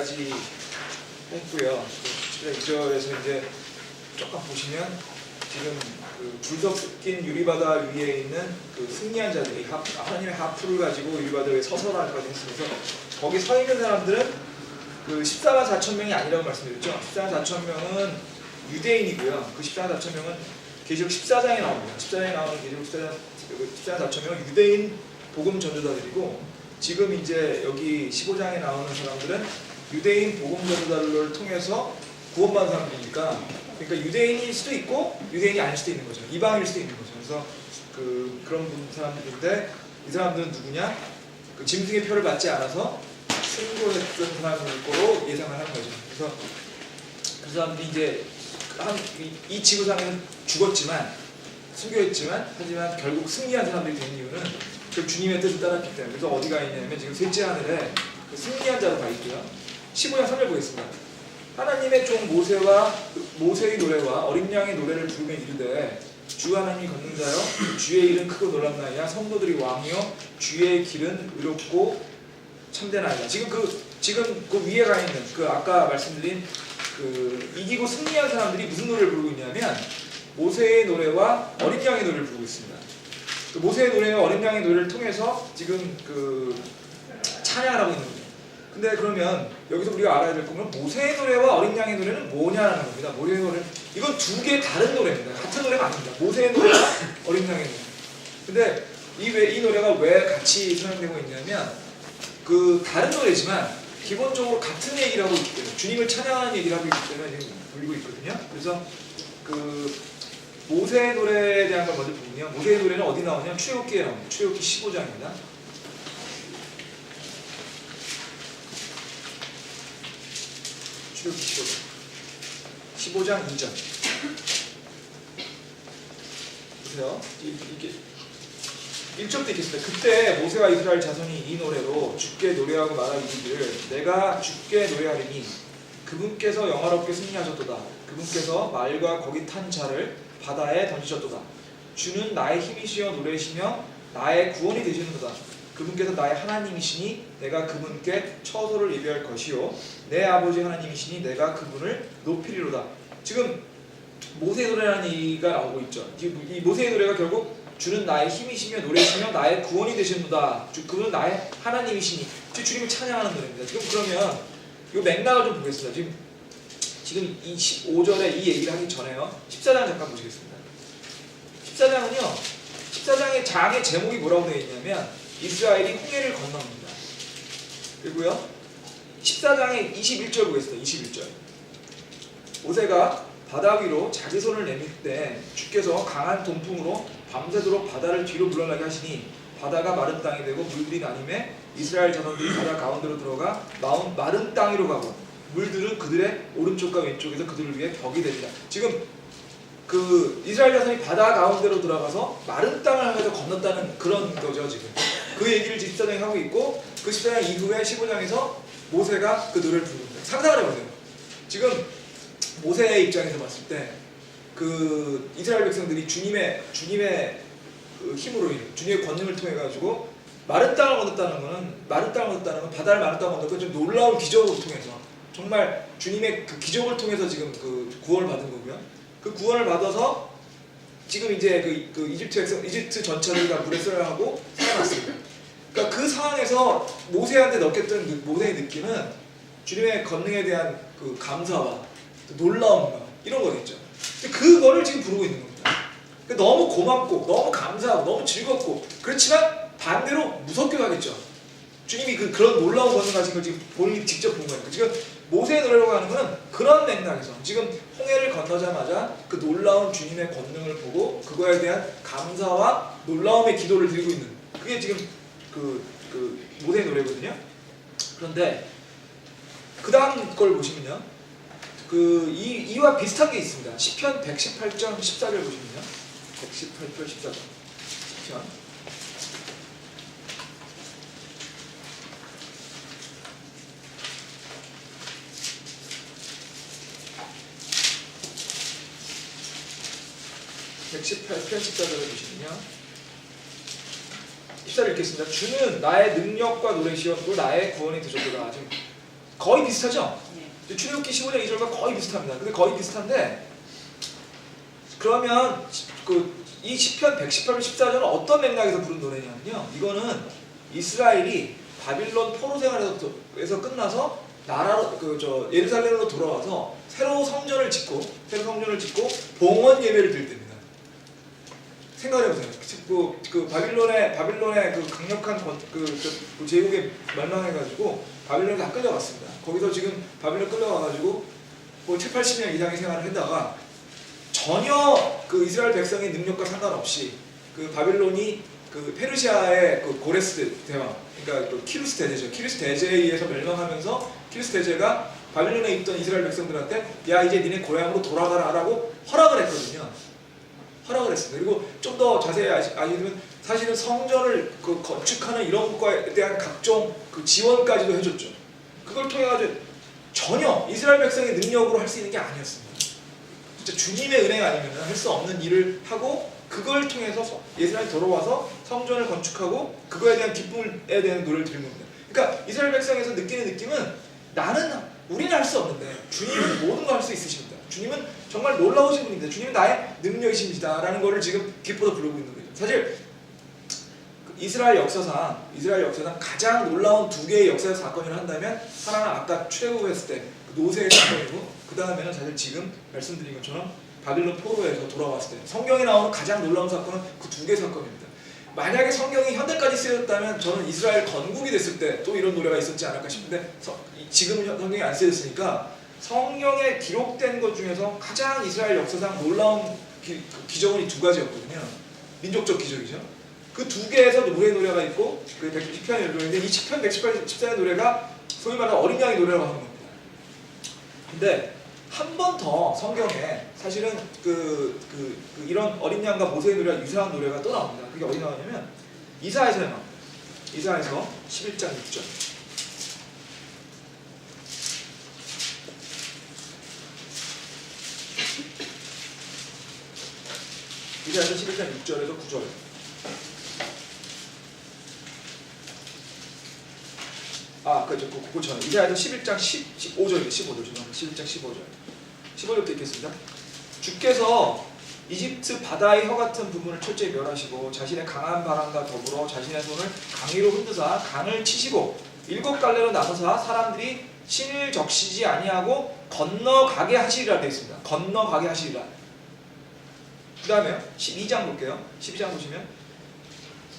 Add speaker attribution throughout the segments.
Speaker 1: 4절까지 했고요. 2절에서 이제 조금 보시면 지금 그 불석 섞인 유리바다 위에 있는 그 승리한 자들이 하나님의 하프를 가지고 유리바다 위에 서서라까지 했으면서 거기 서 있는 사람들은 그 14만 4천 명이 아니라고 말씀드렸죠. 14만 4천 명은 유대인이고요. 그 14만 4천 명은 계시록 14장에 나옵니다. 14장에 나오는 계시록 14만 4천 명은 유대인 복음 전도자들이고, 지금 이제 여기 15장에 나오는 사람들은 유대인 복음 전도자를 통해서 구원받은 사람들이니까, 그러니까 유대인일 수도 있고 유대인이 아닐 수도 있는 거죠. 이방일 수도 있는 거죠. 그래서 그런 사람들인데, 이 사람들은 누구냐? 그 짐승의 표를 받지 않아서 승고했던 사람일 거로 예상을 하는 거죠. 그래서 그 사람들이 이제 이 지구상에는 죽었지만, 순교했지만, 하지만 결국 승리한 사람들이 된 이유는 그 주님의 뜻을 따랐기 때문에. 그래서 어디가 있냐면 지금 셋째 하늘에 그 승리한 자로 가 있고요. 15장 3절 보겠습니다. 하나님의 종 모세의 노래와 어린 양의 노래를 부르며 이르되, 주 하나님이 걷는 자여 주의 일은 크고 놀랍나이다. 성도들이 왕이요 주의 길은 의롭고 참되나이다. 지금 그 위에 가 있는 그 아까 말씀드린 그 이기고 승리한 사람들이 무슨 노래를 부르고 있냐면 모세의 노래와 어린 양의 노래를 부르고 있습니다. 그 모세의 노래와 어린 양의 노래를 통해서 지금 그 찬양을 하고 있는 거죠. 근데 그러면 여기서 우리가 알아야 될 거는 모세의 노래와 어린 양의 노래는 뭐냐라는 겁니다. 모세의 노래, 이건 두 개 다른 노래입니다. 같은 노래가 아닙니다. 모세의 노래와 어린 양의 노래. 근데 이 노래가 왜 같이 사용되고 있냐면, 그 다른 노래지만 기본적으로 같은 얘기를 하고 있기 때문에, 주님을 찬양하는 얘기를 하고 있기 때문에 지금 불리고 있거든요. 그래서 그 모세의 노래에 대한 걸 먼저 보면요. 모세의 노래는 어디 나오냐면 출애굽기에 나옵니다. 출애굽기 15장입니다. 출애굽기 15장 2절. 보세요. 이게 1절도 있겠습니다. 그때 모세와 이스라엘 자손이 이 노래로 주께 노래하고 말하기를, 내가 주께 노래하리니 그분께서 영화롭게 승리하셨도다. 그분께서 말과 거기 탄 자를 바다에 던지셨도다. 주는 나의 힘이시여 노래시며 나의 구원이 되시는도다. 그분께서 나의 하나님이시니 내가 그분께 처소를 예비할 것이요 내 아버지 하나님이시니 내가 그분을 높이리로다. 지금 모세의 노래라는 얘기가 나오고 있죠. 이 모세의 노래가 결국 주는 나의 힘이시며 노래시며 나의 구원이 되시는도다. 그분은 나의 하나님이시니, 주님을 찬양하는 노래입니다. 지금 그러면 이 맥락을 좀 보겠습니다. 지금 이 15절에 이 얘기를 하기 전에요. 14장 잠깐 보시겠습니다. 14장은요. 14장의 장의 제목이 뭐라고 되어 있냐면 이스라엘이 홍해를 건넙니다. 그리고요. 14장의 21절 보겠습니다. 21절. 모세가 바다 위로 자기 손을 내밀 때 주께서 강한 동풍으로 밤새도록 바다를 뒤로 물러나게 하시니 바다가 마른 땅이 되고 물들이 나님에 이스라엘 자손들이 바다 가운데로 들어가 마른 땅으로 가고 물들은 그들의 오른쪽과 왼쪽에서 그들을 위해 벽이 됩니다. 지금 그 이스라엘 자손이 바다 가운데로 들어가서 마른 땅을 하면서 건넜다는 그런 거죠. 지금 그 얘기를 14장에 하고 있고, 그 14장 이후에 15장에서 모세가 그 노래를 부릅니다. 상상을 해보세요. 지금 모세의 입장에서 봤을 때 그 이스라엘 백성들이 주님의 그 힘으로 인해 주님의 권능을 통해 가지고 마른 땅을 건넜다는 건 바다를 마른 땅을 건넜고 좀 놀라운 기적을 통해서, 정말 주님의 그 기적을 통해서 지금 그 구원을 받은 거고요. 그 구원을 받아서 지금 이제 그 이집트 전체를 다 물에 썰어하고 살아났습니다. 그러니까 그 상황에서 모세한테 넣겠던 모세의 느낌은 주님의 권능에 대한 그 감사와 놀라움과 이런 거겠죠. 근데 그거를 지금 부르고 있는 겁니다. 그러니까 너무 고맙고 너무 감사하고 너무 즐겁고, 그렇지만 반대로 무섭기도 하겠죠. 주님이 그런 놀라운 권능 가진 걸 지금 본인이 직접 본 거예요. 지금 모세의 노래라고 하는 것은 그런 맥락에서 지금 홍해를 건너자마자 그 놀라운 주님의 권능을 보고 그거에 대한 감사와 놀라움의 기도를 드리고 있는, 그게 지금 그 모세의 노래거든요. 그런데 그 다음 걸 보시면요. 이와 비슷한 게 있습니다. 시편 118장 14절 보시면요. 118편 14절. 시편. (118편 14절을) 보시면요. 14절 읽겠습니다. 주는 나의 능력과 노래시여 또 나의 구원이 되셨도다. 지금 거의 비슷하죠?
Speaker 2: 네.
Speaker 1: 출애굽기 15장 2절과 거의 비슷합니다. 근데 거의 비슷한데 그러면 이 시편 118편 14절은 어떤 맥락에서 부른 노래냐면요. 이거는 이스라엘이 바빌론 포로 생활에서 끝나서 나라로 예루살렘으로 돌아와서 새로 성전을 짓고 봉헌 예배를 드릴 때입니다. 생각해보세요. 바빌론의 그 강력한 제국에 멸망해가지고 바빌론에 다 끌려갔습니다. 거기서 지금 바빌론 끌려가가지고 뭐 7, 80년 이상의 생활을 했다가 전혀 그 이스라엘 백성의 능력과 상관없이 그 바빌론이 그 페르시아의 그 고레스 대왕, 그러니까 그 키루스 대제죠. 키루스 대제에 의해서 멸망하면서 키루스 대제가 바빌론에 있던 이스라엘 백성들한테 야 이제 니네 고향으로 돌아가라라고 허락을 했거든요. 허락을 했습니다. 그리고 좀 더 자세히 아시면 사실은 성전을 건축하는 이런 것에 대한 각종 그 지원까지도 해줬죠. 그걸 통해 가지고 전혀 이스라엘 백성의 능력으로 할 수 있는 게 아니었습니다. 진짜 주님의 은혜가 아니면 할 수 없는 일을 하고 그걸 통해서 이스라엘이 돌아와서 성전을 건축하고 그거에 대한 기쁨에 대한 노래를 드리는 겁니다. 그러니까 이스라엘 백성에서 느끼는 느낌은 우리는 할 수 없는데 주님은 모든 걸 할 수 있으십니다. 주님은 정말 놀라우신 분입니다. 주님은 나의 능력이십니다. 라는 거를 지금 기뻐서 부르고 있는 거죠. 사실 이스라엘 역사상 가장 놀라운 두 개의 역사적 사건을 한다면 하나는 아까 출애굽했을 때 그 노새의 사건이고 그 다음에는 사실 지금 말씀드린 것처럼 바빌론 포로에서 돌아왔을 때 성경에 나오는 가장 놀라운 사건은 그 두 개의 사건입니다. 만약에 성경이 현대까지 쓰여졌다면 저는 이스라엘 건국이 됐을 때 또 이런 노래가 있었지 않을까 싶은데 지금은 성경이 안 쓰여졌으니까 성경에 기록된 것 중에서 가장 이스라엘 역사상 놀라운 기적은 이 두 가지였거든요. 민족적 기적이죠. 그 두 개에서 노래가 있고 그 110편의 노래인데 이 10편 114의 노래가 소위 말하는 어린 양의 노래라고 하는 겁니다. 근데 한 번 더 성경에 사실은 이런 어린 양과 모세의 노래와 유사한 노래가 또 나옵니다. 그게 어디 나오냐면 이사야서에 나옵니다. 이사야서 11장 6절. 이사야서 11장 6절에서 9절. 그거 전에 이사야서 11장 15절입니다. 15절 죄송합니다. 11장 15절. 15절부터 읽겠습니다. 주께서 이집트 바다의 혀 같은 부분을 철저히 멸하시고 자신의 강한 바람과 더불어 자신의 손을 강위로 흔드사 강을 치시고 7갈래로 나서사 사람들이 신을 적시지 아니하고 건너가게 하시리라 되어 있습니다. 건너가게 하시리라. 그 다음에요. 12장 볼게요. 12장 보시면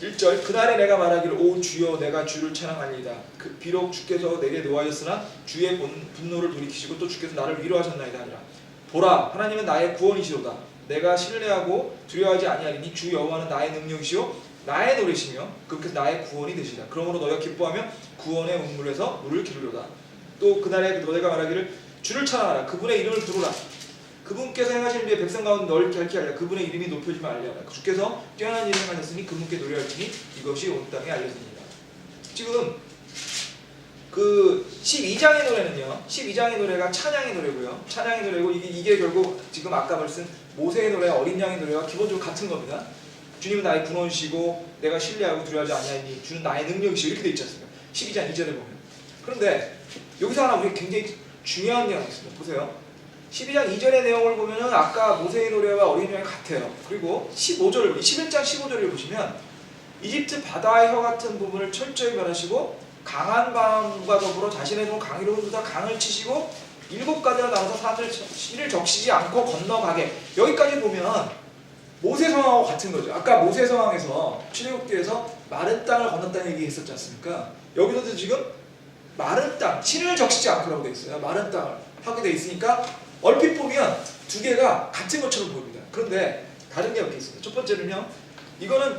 Speaker 1: 1절 그날에 내가 말하기를 오 주여 내가 주를 찬양하리이다. 비록 주께서 내게 노하셨으나 주의 분노를 돌이키시고 또 주께서 나를 위로하셨나이다 하니라. 보라 하나님은 나의 구원이시로다. 내가 신뢰하고 두려워하지 아니하리니 주 여호와는 나의 능력이시오 나의 노래시며 그렇게 나의 구원이 되시리라. 그러므로 너희가 기뻐하며 구원의 운물에서 물을 기르려다. 또 그날에 너희가 말하기를 주를 찬양하라. 그분의 이름을 부르라. 그분께서 행하시는 일에 백성 가운데 넓게 핥게 하리라. 그분의 이름이 높여지면 알리라. 주께서 뛰어난 일을 행하셨으니 그분께 노래할지니 이것이 온 땅에 알려지니라. 지금 그 12장의 노래는요. 12장의 노래가 찬양의 노래고요. 찬양의 노래고 이게 결국 지금 아까 말씀 모세의 노래, 어린 양의 노래와 기본적으로 같은 겁니다. 주님은 나의 근원이시고 내가 신뢰하고 두려워하지 아니하니 주는 나의 능력이시오. 이렇게 돼 있지 않습니까? 12장 2절에 보면. 그런데 여기서 하나 우리 굉장히 중요한 게 하나 있습니다. 보세요. 12장 2절의 내용을 보면은 아까 모세의 노래와 어린 양이 같아요. 그리고 15절을 11장 15절을 보시면 이집트 바다의 혀 같은 부분을 철저히 멸하시고 강한 바람과 더불어 자신의 손 강위로 흔드사 강을 치시고 7가지나 나눠서 사람들 신을 적시지 않고 건너가게. 여기까지 보면 모세 상황하고 같은 거죠. 아까 모세 상황에서 출애굽기에서 마른 땅을 건넜다는 얘기 했었지 않습니까? 여기서도 지금 마른 땅, 신을 적시지 않고라고 돼 있어요. 마른 땅을 하게 돼 있으니까 얼핏 보면 두 개가 같은 것처럼 보입니다. 그런데 다른 게 몇 개 있습니다. 첫 번째는요. 이거는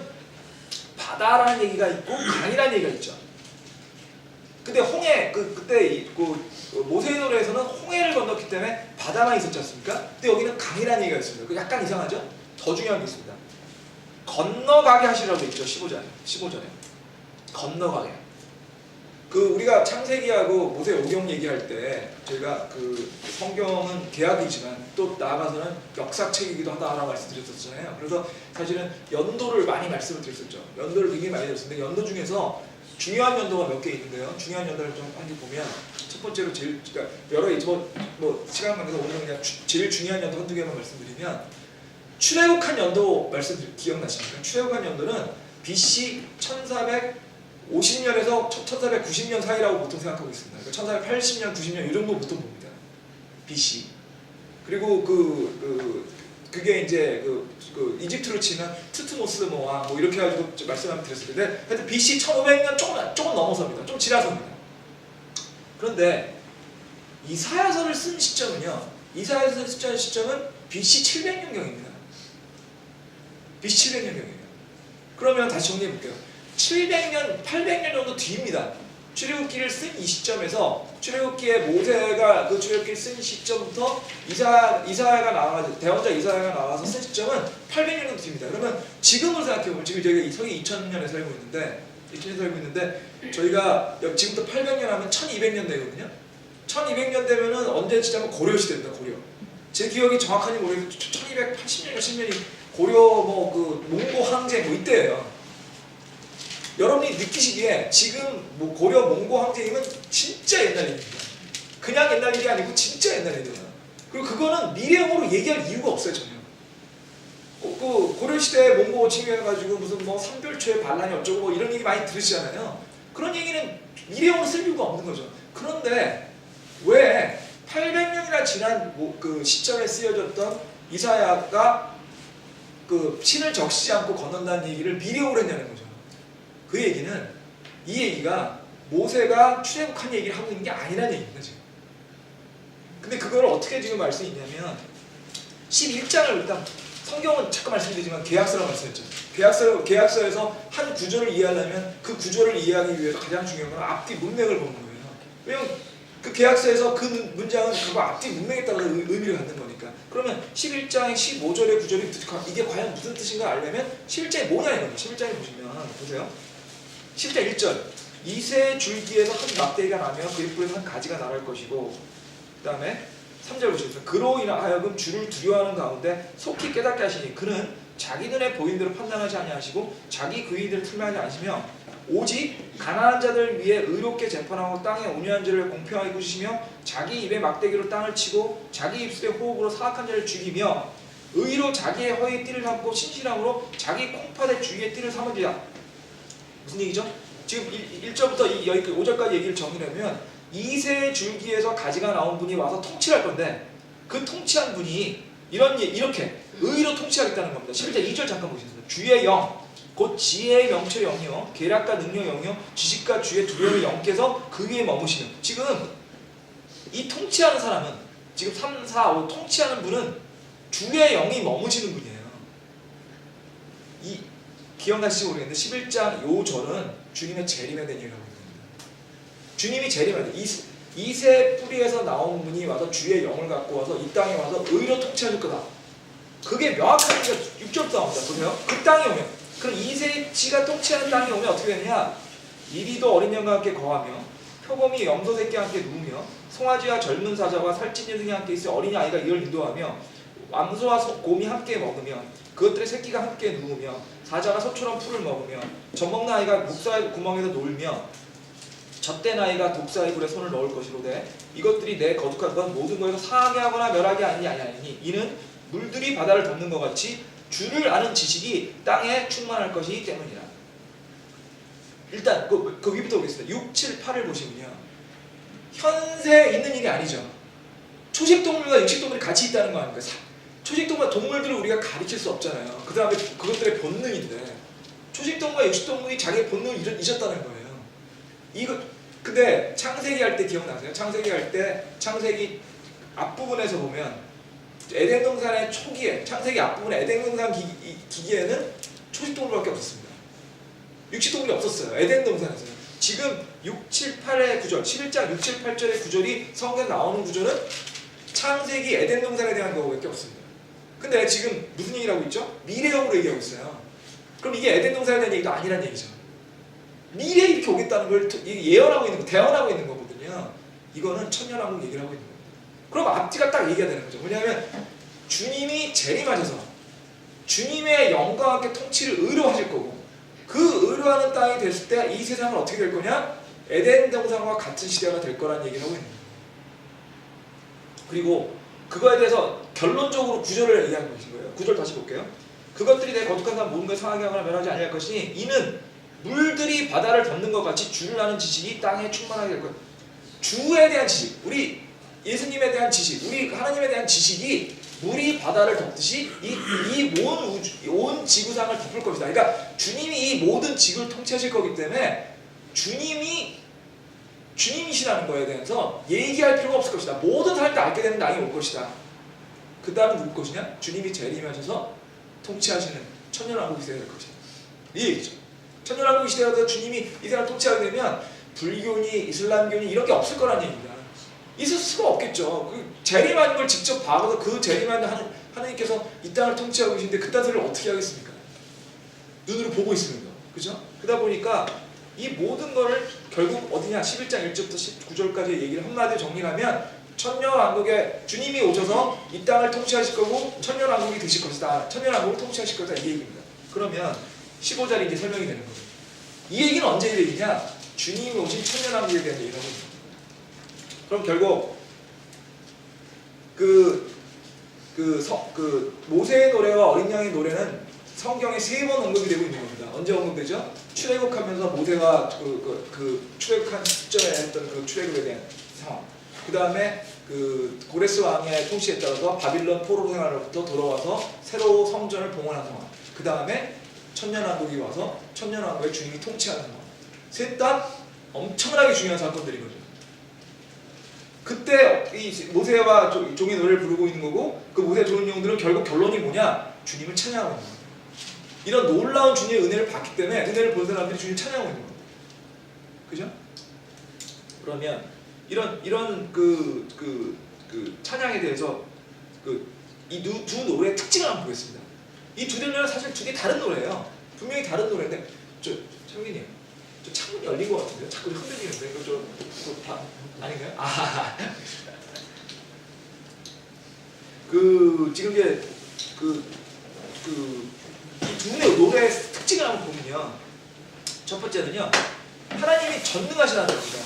Speaker 1: 바다라는 얘기가 있고 강이라는 얘기가 있죠. 근데 홍해 그때 모세의 노래에서는 홍해를 건넜기 때문에 바다만 있었지 않습니까? 근데 여기는 강이라는 얘기가 있습니다. 그 약간 이상하죠? 더 중요한 게 있습니다. 건너가게 하시라고 돼 있죠. 15절에 건너가게. 우리가 창세기하고 모세 오경 얘기할 때 저희가 성경은 개학이지만 또 나아가서는 역사책이기도 하다라고 말씀드렸었잖아요. 그래서 사실은 연도를 많이 말씀을 드렸었죠. 연도를 굉장히 많이 드렸었는데 연도 중에서 중요한 연도가 몇 개 있는데요. 중요한 연도를 좀 한개 보면 첫 번째로 제일 그러니까 여러 뭐 시간 관계에서 오늘은 그냥 제일 중요한 연도 한두 개만 말씀드리면 출애굽한 연도 기억나십니까? 출애굽한 연도는 BC 1450년에서 1490년 사이라고 보통 생각하고 있습니다. 그러니까 1480년, 90년 이 정도 보통 봅니다. BC. 그리고 그게 이제 그 이집트로 치면 투트모스 왕 뭐 이렇게 가지고 말씀을 드렸을 텐데 하여튼 BC 1500년 조금 넘어섭니다. 좀 지나섭니다. 그런데 이사야서를 쓴 시점은요. 이사야서를 쓴 시점은 BC 700년경입니다. BC 700년경이에요. 그러면 다시 정리해 볼게요. 700년, 800년 정도 뒤입니다. 출애굽기를 쓴 이 시점에서 출애굽기에 모세가 그 출애굽기를 쓴 시점부터 이사야가 나와서 대언자 이사야가 나와서 쓴 시점은 800년 정도 뒤입니다. 그러면 지금을 생각해보면 지금 저희가 서기 2000년에 살고 있는데 저희가 지금부터 800년 하면 1200년 되거든요. 1200년 되면은 언제 지나면 고려 시대입니다. 고려. 제 기억이 정확한지 모르겠는데 1280년, 10년이 고려 뭐 그 몽고 항쟁 뭐 이때예요. 여러분이 느끼시기에 지금 뭐 고려 몽고 항쟁이면 진짜 옛날 일입니다. 그냥 옛날 일이 아니고 진짜 옛날 일이에요. 그리고 그거는 미래형으로 얘기할 이유가 없어요 전혀. 그 고려 시대 몽고 침해해가지고 무슨 뭐 삼별초의 반란이 어쩌고 뭐 이런 얘기 많이 들으시잖아요. 그런 얘기는 미래형으로 쓸 이유가 없는 거죠. 그런데 왜 800년이나 지난 그 시점에 쓰여졌던 이사야가 그 신을 적시지 않고 건넌다는 얘기를 미래형으로 했냐는 거죠. 그 얘기는 이 얘기가 모세가 출애굽한 얘기를 하고 있는 게 아니라는 얘기입니다 지금. 근데 그걸 어떻게 지금 알 수 있냐면 11장을 일단 성경은 잠깐 말씀드리지만 계약서라고 말씀했죠. 계약서에서 한 구조를 이해하려면 그 구조를 이해하기 위해서 가장 중요한 건 앞뒤 문맥을 보는 거예요. 왜냐면 그 계약서에서 그 문장은 그거 앞뒤 문맥에 따라서 의미를 갖는 거니까. 그러면 11장의 15절의 구절이 이게 과연 무슨 뜻인가 알려면 11장이 뭐냐 이거예요. 11장에 보시면 보세요. 11장 1절 이새 줄기에서 한 막대기가 나며 그 잎으로서 한 가지가 나갈 것이고 그 다음에 3절 보시겠어요. 그로 인하여금 주를 두려워하는 가운데 속히 깨닫게 하시니 그는 자기 눈에 보이는 대로 판단하지 아니하시고 자기 의의대로 틀매하지 않으시며 오직 가난한 자들 위해 의롭게 재판하고 땅에 온유한 자를 공평하게 꾸짖으시며 자기 입에 막대기로 땅을 치고 자기 입술의 호흡으로 사악한 자를 죽이며 의로 자기의 허리에 띠를 삼고 신실함으로 자기 콩팥의 주위에 띠를 삼으리라. 무슨 얘기죠? 지금 1절부터 여기 5절까지 얘기를 정리하면 이새 줄기에서 가지가 나온 분이 와서 통치할 건데 그 통치한 분이 이렇게 의로 통치하겠다는 겁니다. 11절 2절 잠깐 보시겠습니다. 주의 영, 곧 지혜의 명철의 영이요 계략과 능력의 영이요 지식과 주의 두려움의 영께서 그 위에 머무시며 지금 이 통치하는 사람은 지금 3, 4, 5 통치하는 분은 주의 영이 머무시는 분이에요. 기억나실지 모르겠는데 11장 요 절은 주님의 재림에 대한 얘기를 하고 있습니다. 주님이 재림할 때 이새 뿌리에서 나온 분이 와서 주의 영을 갖고 와서 이 땅에 와서 의로 통치할 거다. 그게 명확하게 6절부터 나옵니다. 보세요. 그 땅에 오면 그럼 이새치가 통치하는 땅에 오면 어떻게 되느냐? 이리도 어린 양과 함께 거하며 표범이 염소 새끼와 함께 누우며 송아지와 젊은 사자와 살찐 여성이 함께 있어 어린 아이가 이를 인도하며 암소와 곰이 함께 먹으며 그것들의 새끼가 함께 누우며 사자가 소처럼 풀을 먹으며 젖먹는 아이가 목사의 구멍에서 놀며 젖된 아이가 독사의 굴에 손을 넣을 것이로되 이것들이 내 거룩한 것 모든 것에서 상하게 하거나 멸하게 하니 아니하니 이는 물들이 바다를 덮는 것 같이 주를 아는 지식이 땅에 충만할 것이기 때문이라. 일단 그 위부터 보겠습니다. 6, 7, 8을 보시면요. 현세에 있는 일이 아니죠. 초식동물과 육식동물이 같이 있다는 거 아닙니까? 초식동물과 동물들을 우리가 가르칠 수 없잖아요. 그 다음에 그것들의 본능인데 초식동물과 육식동물이 자기의 본능을 잊었다는 거예요. 근데 창세기 할 때 기억나세요? 창세기 할 때 창세기 앞부분에서 보면 에덴 동산의 초기에 창세기 앞부분에 에덴 동산 기기에는 초식동물밖에 없었습니다. 육식동물이 없었어요. 에덴 동산에서요. 지금 6, 7, 8의 구절 11장 6, 7, 8절의 구절이 성경에 나오는 구절은 창세기 에덴 동산에 대한 거밖에 없습니다. 근데 지금 무슨 얘기를 하고 있죠? 미래형으로 얘기하고 있어요. 그럼 이게 에덴 동산에 대한 얘기도 아니란 얘기죠. 미래에 이렇게 오겠다는 걸 예언하고 있는 거, 대언하고 있는 거거든요. 이거는 천년왕국 얘기를 하고 있는 겁니다. 그럼 앞뒤가 딱 얘기가 되는 거죠. 왜냐하면 주님이 재림하셔서 주님의 영광과 함께 통치를 의로 하실 거고 그 의뢰하는 땅이 됐을 때 이 세상은 어떻게 될 거냐? 에덴 동산과 같은 시대가 될 거라는 얘기를 하고 있는 거예요. 그리고 그거에 대해서 결론적으로 구절을 얘기하는 것인 거예요. 구절 다시 볼게요. 그것들이 내 거룩한 삶 모든 걸 상하게 하거나 멸하지 아니할 것이니 이는 물들이 바다를 덮는 것 같이 주를 아는 지식이 땅에 충만하게 될 것. 주에 대한 지식, 우리 예수님에 대한 지식, 우리 하나님에 대한 지식이 물이 바다를 덮듯이 온 지구상을 덮을 것이다. 그러니까 주님이 이 모든 지구를 통치하실 거기 때문에 주님이시라는 거에 대해서 얘기할 필요가 없을 것이다. 모든 사람이 다 알게 되는 날이 올 것이다. 그 다음은 누구 것이냐? 주님이 재림하셔서 통치하시는 천년왕국 시대가 될 것이다. 이 얘기죠. 천년왕국 시대가 주님이 이 세상을 통치하게 되면 불교니 이슬람교니 이런 게 없을 거란 얘기입니다. 있을 수가 없겠죠. 그 재림하는 걸 직접 봐서 그 재림하는 하나님께서 이 땅을 통치하고 계신데 그딴 소리를 어떻게 하겠습니까? 눈으로 보고 있으면서. 그죠? 그러다 보니까 이 모든 거를 결국 어디냐? 11장 1절부터 19절까지 얘기를 한마디로 정리하면 천년왕국에 주님이 오셔서 이 땅을 통치하실 거고 천년왕국이 되실 것이다. 천년왕국을 통치하실 것이다. 이 얘기입니다. 그러면 15절이 이제 설명이 되는 거예요. 이 얘기는 언제 얘기냐? 주님이 오신 천년왕국에 대한 얘기를 하고 있습니다. 그럼 결국 모세의 노래와 어린 양의 노래는 성경에 3번 언급이 되고 있는 겁니다. 언제 언급되죠? 출애굽하면서 모세가 출애굽한 시점에 했던 그 출애굽에 대한 상황. 그 다음에 그 고레스 왕의 통치에 따라서 바빌론 포로 생활로부터 돌아와서 새로 성전을 봉헌한 상황. 그 다음에 천년왕국이 와서 천년왕국의 주님이 통치하는 상황. 셋 다 엄청나게 중요한 사건들이거든요. 그때 이 모세와 종의 노래를 부르고 있는 거고 그 모세의 좋은 영들은 결국 결론이 뭐냐? 주님을 찬양하고 있는 거예요. 이런 놀라운 주님의 은혜를 받기 때문에 은혜를 본 사람들이 주님을 찬양하고 있는 거예요. 그죠? 그러면 이런 찬양에 대해서 이 두 노래의 특징을 한번 보겠습니다. 이 두 노래는 사실 두 개 다른 노래예요. 분명히 다른 노래인데 창민님, 저 창문이 열린 것 같은데요? 자꾸 흔들리는데 이거 다 아닌가요? 지금 이제 이 두 노래의 특징을 한번 보면요. 첫 번째는요, 하나님이 전능하시다는 겁니다.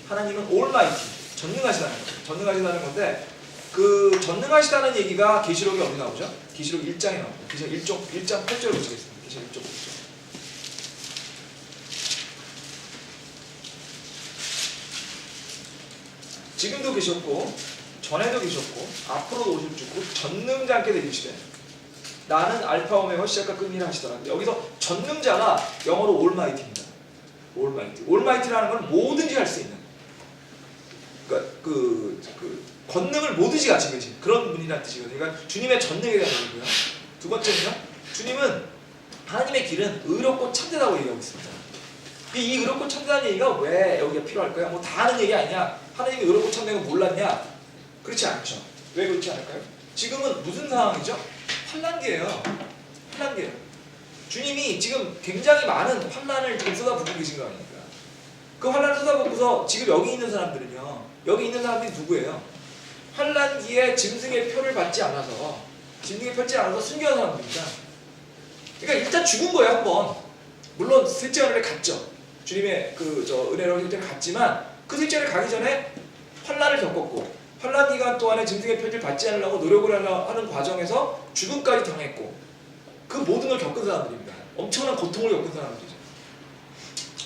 Speaker 1: 하나님은 올마이티, 전능하시다는 거죠. 전능하시다는 건데 그 전능하시다는 얘기가 계시록에 어디 나오죠? 계시록 1장에 나옵니다. 계시록 1장 8절을 보시겠습니다. 계시록 1장 8절. 지금도 계셨고 전에도 계셨고 앞으로도 오실 줄고 전능자께 되시되 나는 알파 오메가 시작과 끝이라 하시더라. 여기서 전능자가 영어로 올마이티입니다. 올마이티라는 건 뭐든지 할 수 있는, 그러니까 권능을 뭐든지 가지고 계신 그런 분이라는 뜻이거든요. 그러니까 주님의 전능에 대한 얘기고요. 두 번째는요, 주님은 하나님의 길은 의롭고 참되다고 얘기하고 있습니다. 이 의롭고 참되다는 얘기가 왜 여기가 필요할까요? 뭐 다 하는 얘기 아니냐? 하나님이 의롭고 참된 거 몰랐냐? 그렇지 않죠. 왜 그렇지 않을까요? 지금은 무슨 상황이죠? 환난기예요. 환난기예요. 주님이 지금 굉장히 많은 환난을 지금 쏟아붓고 계신 거 아닙니까? 그 환난을 쏟아붓고서 지금 여기 있는 사람들은요. 여기 있는 사람들이 누구예요? 환난기에 짐승의 표를 받지 않아서 순교한 사람들입니다. 그러니까 일단 죽은 거예요, 한번. 물론 셋째 하늘에 갔죠. 주님의 은혜로 셋째 하늘에 갔지만 그 셋째 하늘에 가기 전에 환난을 겪었고 환난 기간 동안에 짐승의 표를 받지 않으려고 노력을 하는 과정에서 죽음까지 당했고 그 모든 걸 겪은 사람들입니다. 엄청난 고통을 겪은 사람들이죠.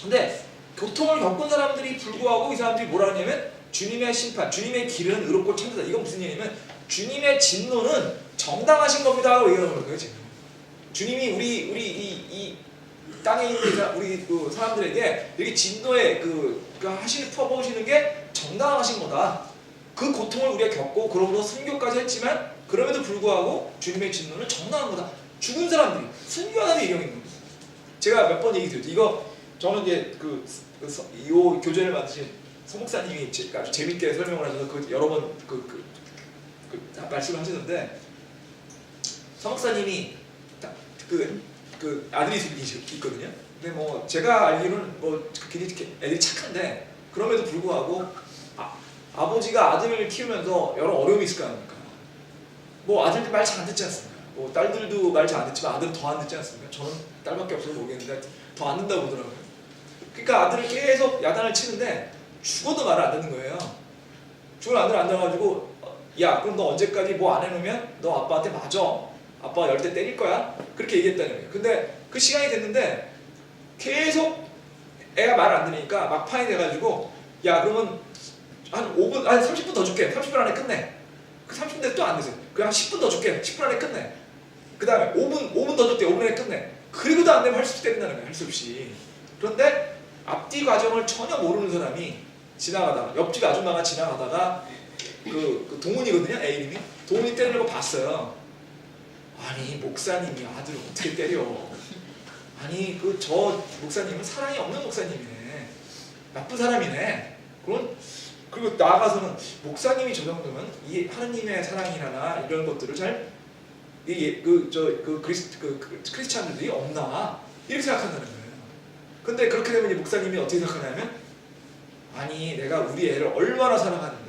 Speaker 1: 근데 고통을 겪은 사람들이 불구하고 이 사람들이 뭐라 하냐면 주님의 심판, 주님의 길은 의롭고 참되다. 이건 무슨 얘기냐면 주님의 진노는 정당하신 겁니다 라고 얘기하는 거예요. 지금 주님이 우리 이 땅에 있는 우리 사람들에게 이렇게 진노에 하시는 퍼부으시는 게 정당하신 거다. 그 고통을 우리가 겪고 그러므로 순교까지 했지만 그럼에도 불구하고 주님의 진노는 정당한 거다. 죽은 사람들이 순교하다는 얘기하는 겁니다. 제가 몇 번 얘기 드렸죠. 이거 저는 이제 이 교재를 만드신 서 목사님이 아주 재밌게 설명을 하셔서 여러 번 말씀을 하시는데 서 목사님이 아들이 있거든요. 근데 뭐 제가 알기로는 뭐 애들이 착한데 그럼에도 불구하고 아버지가 아들을 키우면서 여러 어려움이 있을 거 아닙니까? 뭐 아들들 말 잘 안 듣지 않습니까? 뭐 딸들도 말 잘 안 듣지만 아들은 더 안 듣지 않습니까? 저는 딸밖에 없어서 모르겠는데 더 안 듣는다고 그러더라고요. 그러니까 아들을 계속 야단을 치는데 죽어도 말을 안 듣는 거예요. 죽어도 아들 안 들어가지고 야 그럼 너 언제까지 뭐 안 해놓으면 너 아빠한테 맞아. 아빠가 열 대 때릴 거야. 그렇게 얘기했다는 거예요. 근데 그 시간이 됐는데 계속 애가 말을 안 들으니까 막판이 돼가지고 야 그러면 한 5분, 한 30분 더 줄게. 30분 안에 끝내. 그 30분 돼 또 안 되세요. 그냥 10분 더 줄게. 10분 안에 끝내. 그 다음에 5분 더 줄게. 5분 안에 끝내. 그리고도 안 되면 할 수 없이 때린다는 거예요. 할 수 없이. 그런데 앞뒤 과정을 전혀 모르는 사람이 지나가다가 옆집 아줌마가 지나가다가 그 동훈이거든요. 애 이름이. 동훈이 때리는 거 봤어요. 아니 목사님이 아들을 어떻게 때려. 아니 그 저 목사님은 사랑이 없는 목사님이네. 나쁜 사람이네. 그리고 나아가서는 목사님이 저 정도면 이 하느님의 사랑이나 이런 것들을 잘 크리스찬들이 없나 이렇게 생각한다는 거예요. 근데 그렇게 되면 이 목사님이 어떻게 생각하냐면 아니 내가 우리 애를 얼마나 사랑하는데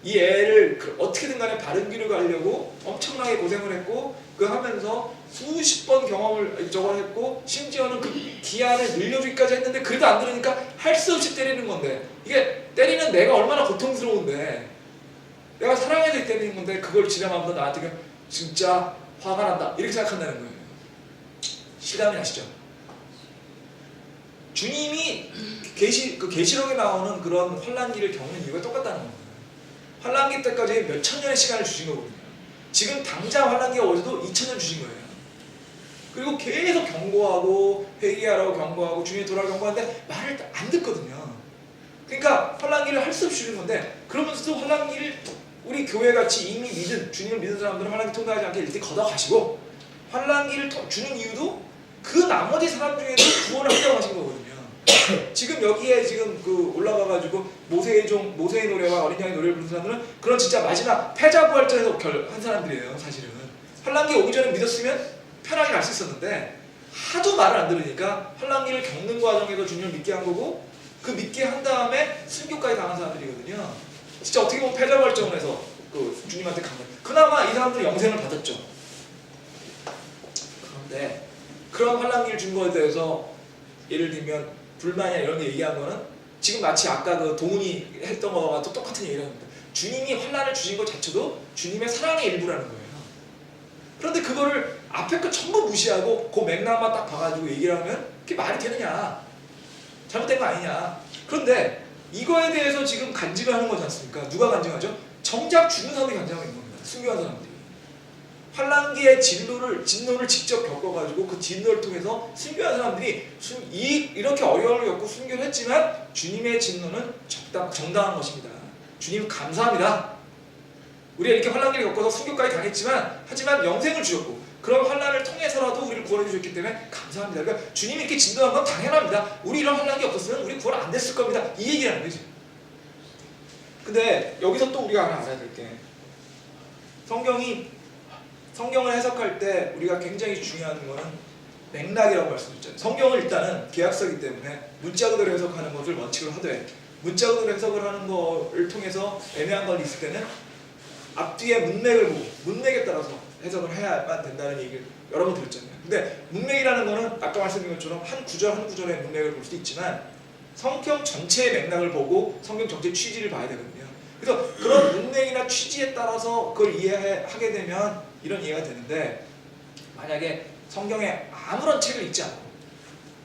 Speaker 1: 이 애를 어떻게든 간에 바른 길을 가려고 엄청나게 고생을 했고 그 하면서 수십 번 경험을 저걸 했고 심지어는 그 기한을 늘려주기까지 했는데 그래도 안 들으니까 할 수 없이 때리는 건데 이게 때리는 내가 얼마나 고통스러운데 내가 사랑해서 때리는 건데 그걸 지나가면서 나한테 그냥 진짜 화가 난다 이렇게 생각한다는 거예요. 실감이 나시죠? 주님이 계시록에 나오는 그런 환난기를 겪는 이유가 똑같다는 겁니다. 환난기 때까지 몇천 년의 시간을 주신 거거든요. 지금 당장 환난기가 오셔도 2000년 주신 거예요. 그리고 계속 경고하고 회개하라고 경고하고 주님이 돌아가라고 경고하는데 말을 안 듣거든요. 그러니까 환난기를 할 수 없이 주는 건데 그러면서도 환난기를 우리 교회같이 이미 주님을 믿은 사람들은 환난기 통과하지 않게 일찍 걷어가시고 환난기를 주는 이유도 그 나머지 사람 중에도 구원을 하려고 하신 거거든요. 지금 여기에 지금 올라가가지고 모세의 노래와 어린 양의 노래를 부르는 사람들은 그런 진짜 마지막 패자부활전에서 한 사람들이에요. 사실은 환난기 오기 전에 믿었으면 편하게 갈 수 있었는데 하도 말을 안 들으니까 환난기를 겪는 과정에서 주님을 믿게 한 거고 그 믿게 한 다음에 순교까지 당한 사람들이거든요. 진짜 어떻게 보면 패자부활전을 해서 주님한테 간 거예요. 그나마 이 사람들이 영생을 받았죠. 그런데 그런 환난기를 준 거에 대해서 예를 들면 불만이나 이런 게 얘기한 거는 지금 마치 아까 그 동훈이 했던 거와 또 똑같은 얘기를 합니다. 주님이 환난을 주신 것 자체도 주님의 사랑의 일부라는 거예요. 그런데 그거를 앞에 거 전부 무시하고 그 맥락만 딱 봐가지고 얘기를 하면 그게 말이 되느냐. 잘못된 거 아니냐. 그런데 이거에 대해서 지금 간증을 하는 거지 않습니까? 누가 간증하죠? 정작 죽은 사람이 간증하고 있는 겁니다. 순교한 사람들이. 환난기의 진노를 직접 겪어가지고 그 진노를 통해서 순교한 사람들이 이렇게 어려움을 겪고 순교를 했지만 주님의 진노는 정당한 것입니다. 주님 감사합니다. 우리가 이렇게 환난기를 겪어서 순교까지 당했지만 하지만 영생을 주셨고 그런 환난을 통해서라도 우리를 구원해 주셨기 때문에 감사합니다. 그러니까 주님이 이렇게 진노한 건 당연합니다. 우리 이런 환난이 없었으면 우리 구원 안 됐을 겁니다. 이 얘기라는 거지. 근데 여기서 또 우리가 하나 알아야 될 게 성경을 해석할 때 우리가 굉장히 중요한 거는 맥락이라고 말씀드렸잖아요. 성경을 일단은 계약서이기 때문에 문자 그대로 해석하는 것을 원칙으로 하되 문자 그대로 해석을 하는 것을 통해서 애매한 건 있을 때는 앞뒤의 문맥을 보고 문맥에 따라서 해석을 해야만 된다는 얘기를 여러 번 드렸잖아요. 근데 문맥이라는 거는 아까 말씀드린 것처럼 한 구절 한 구절의 문맥을 볼 수도 있지만 성경 전체의 맥락을 보고 성경 전체 취지를 봐야 되거든요. 그래서 그런 문맥이나 취지에 따라서 그걸 이해하게 되면 이런 이해가 되는데 만약에 성경에 아무런 책을 읽지 않고